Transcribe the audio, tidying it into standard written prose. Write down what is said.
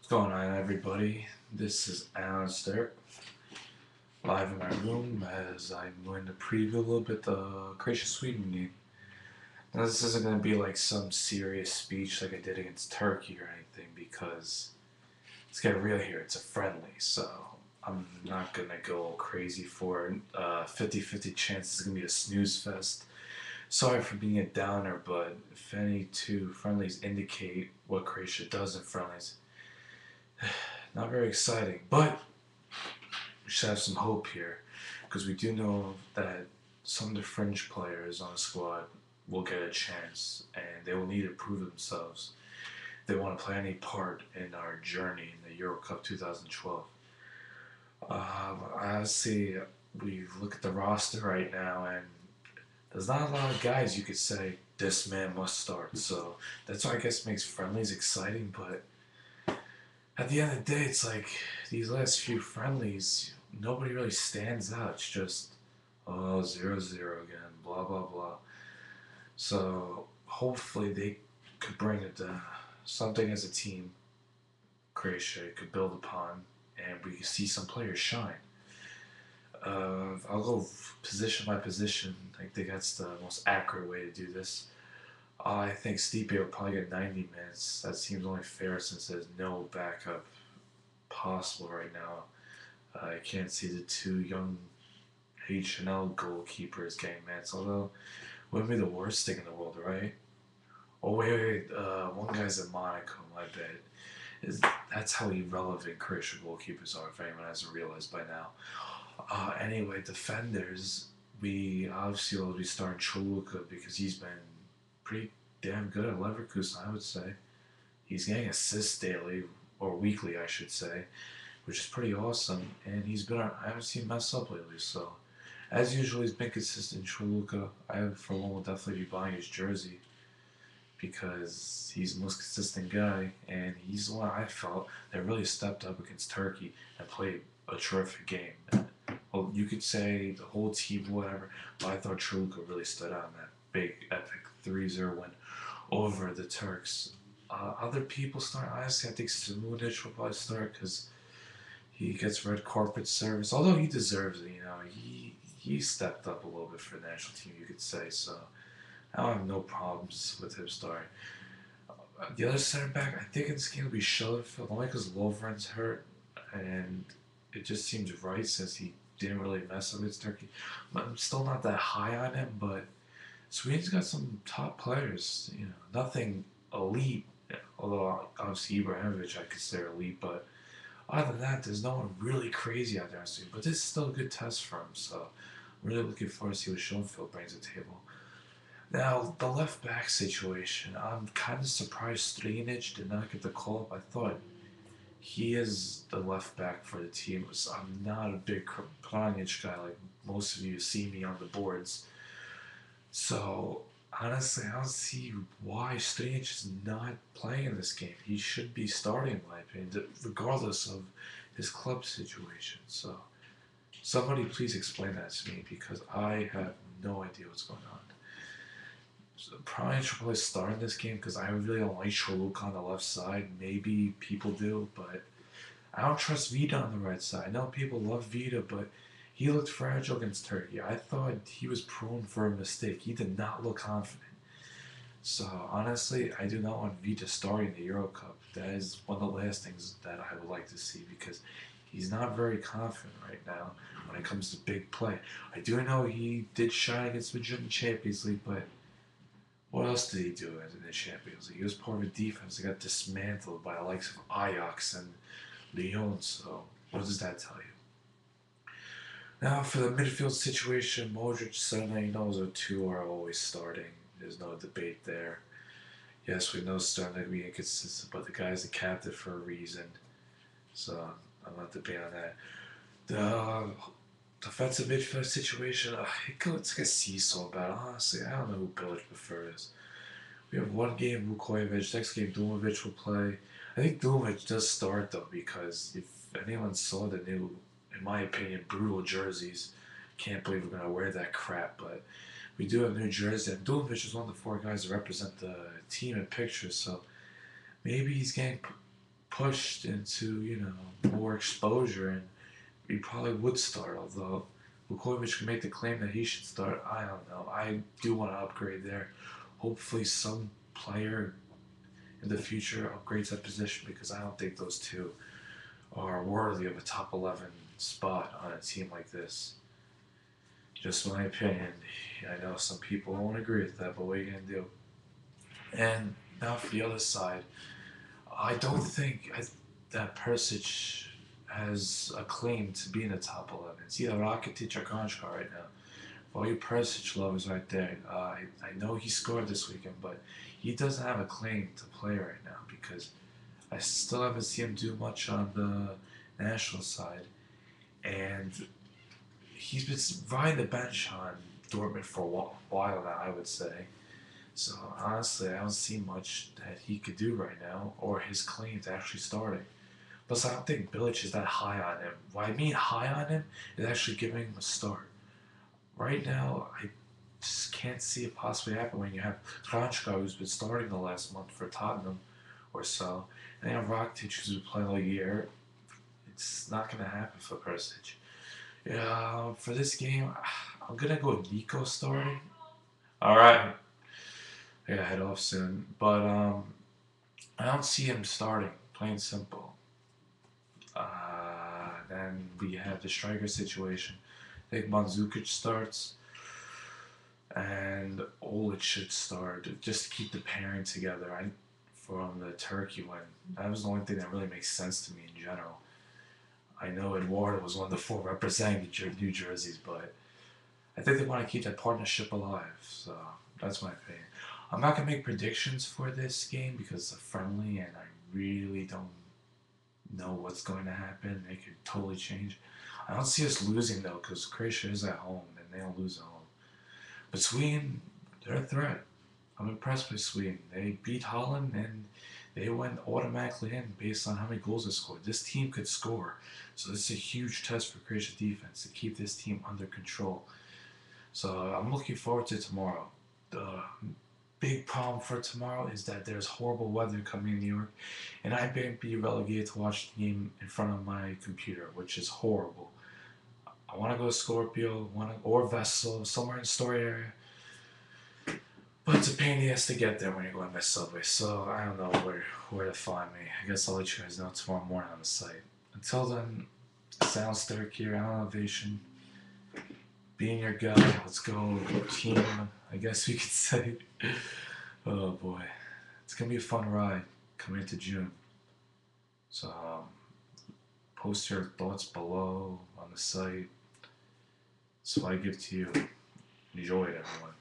What's going on, everybody? This is Alistair, live in my room as I'm going to preview a little bit the Croatia Sweden game. Now, this isn't going to be like some serious speech like I did against Turkey or anything because let's get real here. It's a friendly, so I'm not going to go crazy for it. 50-50 chance it's going to be a snooze fest. Sorry for being a downer, but if any two friendlies indicate what Croatia does in friendlies, not very exciting. But we should have some hope here because we do know that some of the fringe players on the squad will get a chance and they will need to prove themselves if they want to play any part in our journey in the Euro Cup 2012. Honestly, we look at the roster right now and there's not a lot of guys you could say this man must start. So that's why I guess makes friendlies exciting. But at the end of the day, it's like these last few friendlies, nobody really stands out. It's just, oh, 0-0 again, blah, blah, blah. So hopefully they could bring it something as a team, Croatia could build upon, and we can see some players shine. I'll go position by position. I think that's the most accurate way to do this. I think Stipe will probably get 90 minutes. That seems only fair since there's no backup possible right now. I can't see the two young H&L goalkeepers getting minutes, although it wouldn't be the worst thing in the world, right? Oh, wait. One guy's in Monaco, my bad. Is That's how irrelevant Croatian goalkeepers are, if anyone hasn't realized by now. Anyway, defenders, we obviously will be starting Choluka because he's been pretty damn good at Leverkusen, I would say. He's getting assists daily, or weekly, I should say, which is pretty awesome. And I haven't seen him mess up lately, so. As usual, he's been consistent. Choluka, I, for one, will definitely be buying his jersey because he's the most consistent guy, and he's the one I felt that really stepped up against Turkey and played a terrific game. Well, you could say the whole team, whatever, but I thought Choluka really stood out in that big, epic 3-0 win over the Turks. Other people start, honestly, I think Simunic will probably start because he gets red carpet service, although he deserves it, he stepped up a little bit for the national team, you could say, so I don't have no problems with him starting. The other center back, I think in this game will be Schillerfield, only because Lovren's hurt, and it just seems right since he didn't really mess up against Turkey. I'm still not that high on him, but Sweden's got some top players. Nothing elite, although obviously Ibrahimovic I consider elite, but other than that, there's no one really crazy out there on Sweden. But this is still a good test for him, so I'm really looking forward to see what Schoenfeld brings to the table. Now, the left back situation, I'm kind of surprised Strinic did not get the call up. I thought he is the left back for the team. So I'm not a big Kranic guy like most of you see me on the boards. So, honestly, I don't see why Strinic is not playing in this game. He should be starting, in my opinion, regardless of his club situation. So, somebody please explain that to me because I have no idea what's going on. So probably should probably start in this game because I really don't like Choluk on the left side. Maybe people do, but I don't trust Vida on the right side. I know people love Vida, but he looked fragile against Turkey. I thought he was prone for a mistake. He did not look confident. So honestly, I do not want Vida starting the Euro Cup. That is one of the last things that I would like to see because he's not very confident right now when it comes to big play. I do know he did shine against Madrid in the Champions League, but what else did he do in the Champions League? He was part of a defense that got dismantled by the likes of Ajax and Lyon. So what does that tell you? Now for the midfield situation, Modric, Sterling, those are two are always starting. There's no debate there. Yes, we know Sterling will be inconsistent, but the guy's the captain for a reason. So I'm not debating on that. The defensive midfield situation, it's like a seesaw battle. Honestly, I don't know who Bilic prefers. We have one game Vukovic, next game Dumovic will play. I think Dumovic does start though because if anyone saw the new, in my opinion, brutal jerseys, can't believe we're gonna wear that crap. But we do have new jerseys, and Dumovic is one of the four guys that represent the team in pictures. So maybe he's getting pushed into, more exposure, and he probably would start. Although Vukovic can make the claim that he should start, I don't know. I do want to upgrade there. Hopefully, some player in the future upgrades that position because I don't think those two are worthy of a top 11 spot on a team like this. Just my opinion. I know some people won't agree with that, but what are you gonna do? And now for the other side, I don't think that Persic has a claim to be in the top 11. It's either Rakitic or Konchka right now. For all you Persic lovers right there, I know he scored this weekend, but he doesn't have a claim to play right now because I still haven't seen him do much on the national side. And he's been riding the bench on Dortmund for a while now, I would say. So honestly, I don't see much that he could do right now, or his claim to actually starting. Plus, I don't think Bilic is that high on him. What I mean high on him is actually giving him a start. Right now, I just can't see it possibly happen when you have Kranjka, who's been starting the last month for Tottenham or so, and you have Rakitic, who's been playing all year. It's not going to happen for Persic. Yeah, for this game, I'm going to go Nico starting. All right. I gotta head off soon. But I don't see him starting, plain simple. Then we have the striker situation. I think Mandzukic starts, and Olic should start just to keep the pairing together. From the Turkey win, that was the only thing that really makes sense to me in general. I know Eduardo was one of the four representing the New Jerseys, but I think they want to keep that partnership alive. So that's my opinion. I'm not gonna make predictions for this game because it's a friendly, and I really don't know what's going to happen. It could totally change. I don't see us losing though, because Croatia is at home and they don't lose at home. But Sweden, they're a threat. I'm impressed with Sweden. They beat Holland and they went automatically in based on how many goals they scored. This team could score, so this is a huge test for Croatia's defense to keep this team under control. So I'm looking forward to tomorrow. The big problem for tomorrow is that there's horrible weather coming in New York, and I may be relegated to watch the game in front of my computer, which is horrible. I want to go to Scorpio, or Vessel, somewhere in the Story area, but it's a pain in the ass to get there when you're going by subway. So I don't know where to find me. I guess I'll let you guys know tomorrow morning on the site. Until then, Sounds Third here, Elevation. Being your guy, let's go team, I guess we could say. Oh boy, it's gonna be a fun ride coming into June. So post your thoughts below on the site. So I give to you. Enjoy it, everyone.